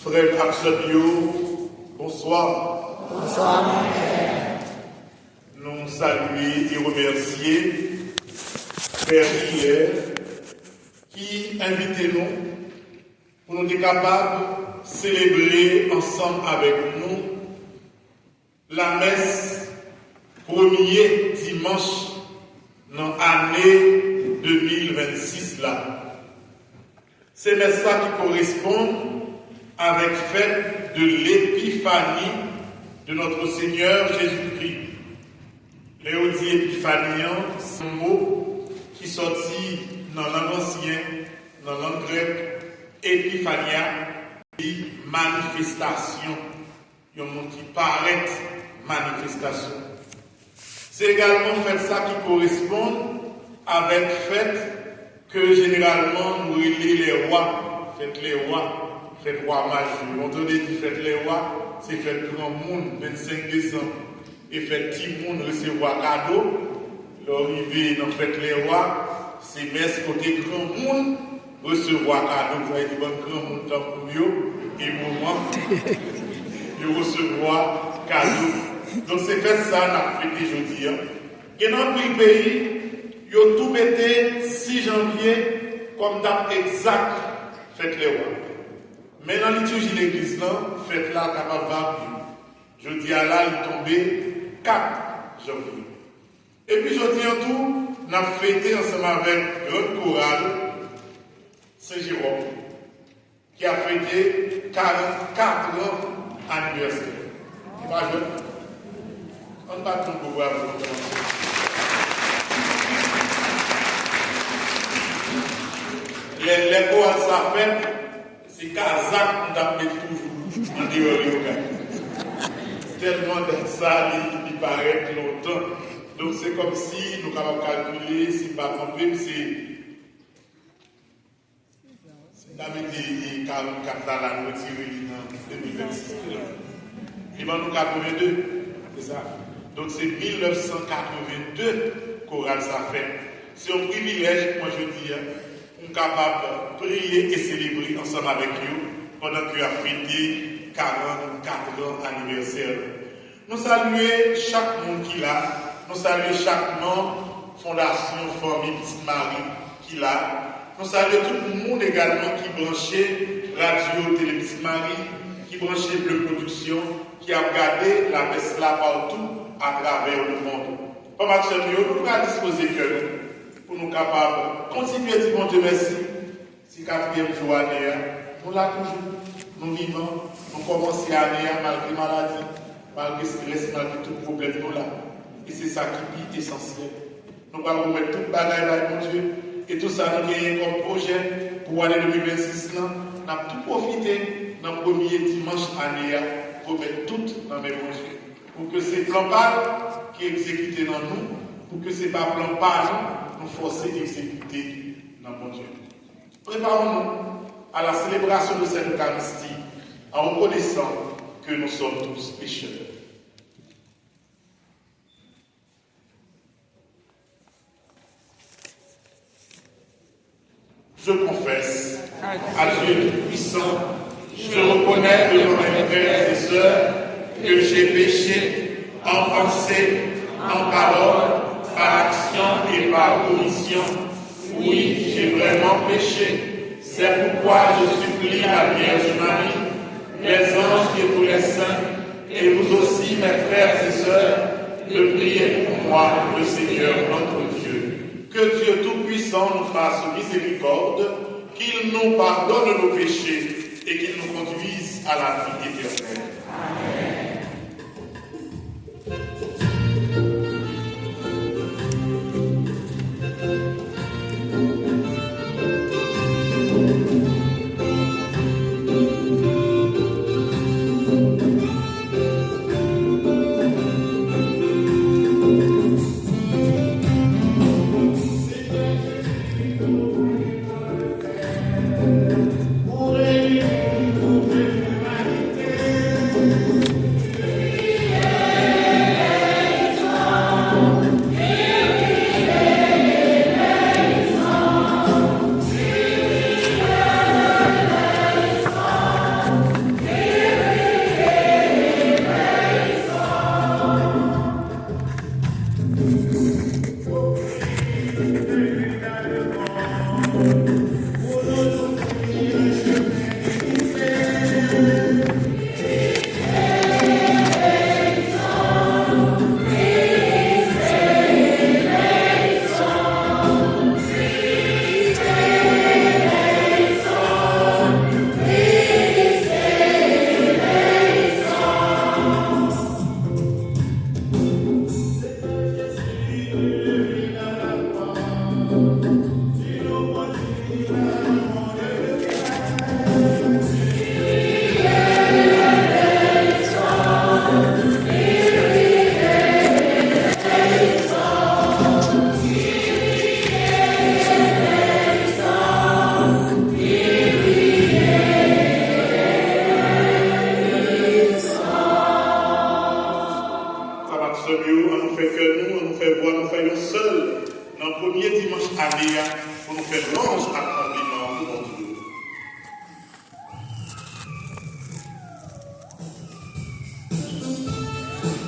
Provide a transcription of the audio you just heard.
Frère Axel, bonsoir. Bonsoir, mon frère. Nous saluer et remercier Frère Hilaire qui invite nous pour nous être capables de célébrer ensemble avec nous la messe premier dimanche dans l'année 2026 là. C'est messe ça qui correspond avec fête de l'épiphanie de notre Seigneur Jésus-Christ. Léo dit épiphanion, c'est un mot qui sortit dans la langue ancienne, dans la langue grecque, épiphania, dit manifestation. Il y a un mot qui paraît manifestation. C'est également fête ça qui correspond avec fête que généralement nous relèvons les rois, fête les rois, fête roi majeur. On entend dire fête les rois, c'est fête grand monde, 25 décembre. Et fête petit monde recevoir cadeau. L'arrivée dans fête les rois, c'est messe côté grand monde recevoir cadeau. Vous avez dit bon grand monde dans pour eux et moment de recevoir cadeau. Donc c'est fait ça, on a fêté aujourd'hui. Et dans le pays, ils ont tout mis 6 janvier comme date exacte, fête les rois. Mais dans la liturgie de l'église, fête là, capable de je dis à là, il est tombé 4 janvier. Et puis je dis en tout, on a fêté ensemble avec Grande Chorale Saint-Jérôme, qui a fêté 44 ans anniversaire. On va tout pouvoir vous commencer. Les chorales ça fait, c'est Kazakh qu'on appelle toujours en dehors. Tellement de ça, il paraît longtemps. Donc c'est comme si nous avons calculé, si pas compris, c'est David et 44 ans la retiré en 2026. Il va nous 82, c'est ça. Donc c'est 1982 chorale ça fait. C'est un privilège, moi je dis, on est capable de prier et célébrer ensemble avec vous pendant que vous avez fêté 44 ans anniversaire. Nous saluons chaque monde qui l'a, nous saluons chaque membre, Fondation Famille Petite Marie qui l'a, nous saluons tout le monde également qui branchait Radio Télé Petite Marie, qui branchait Bleu Production, qui a regardé la messe là partout à travers le monde. Pas Maxime, nous allons disposer que nous, pour nous capables de continuer à dire bon Dieu merci, si 4e jour année, nous l'avons toujours, nous vivons, nous commençons l'année malgré maladie. Malgré stress, malgré tout problème, nous là. Et c'est ça qui est essentiel. Nous allons remettre toute bagaille là, mon Dieu. Et tout ça, nous avons comme projet pour l'année 2026. Nous avons tout profité dans le premier dimanche année pour mettre tout dans mes mon Dieu. Pour que ces plans pas qui est exécuté dans nous, pour que ces pas plans pas nous forcer d'exécuter dans mon Dieu. Préparons-nous à la célébration de cette Eucharistie en reconnaissant que nous sommes tous pécheurs. Je confesse à Dieu Tout-Puissant, je reconnais devant mes frères et sœurs que j'ai péché en pensée, en parole, par action et par omission. Oui, j'ai vraiment péché. C'est pourquoi je supplie la Vierge Marie, les anges et tous les saints, et vous aussi, mes frères et sœurs, de prier pour moi, le Seigneur notre Dieu. Que Dieu Tout-Puissant nous fasse miséricorde, qu'il nous pardonne nos péchés et qu'il nous conduise à la vie éternelle. Amen. Pour l'humanité, on nous fait que nous fait voir, nous faisons seul dans le premier dimanche année pour nous faire louange à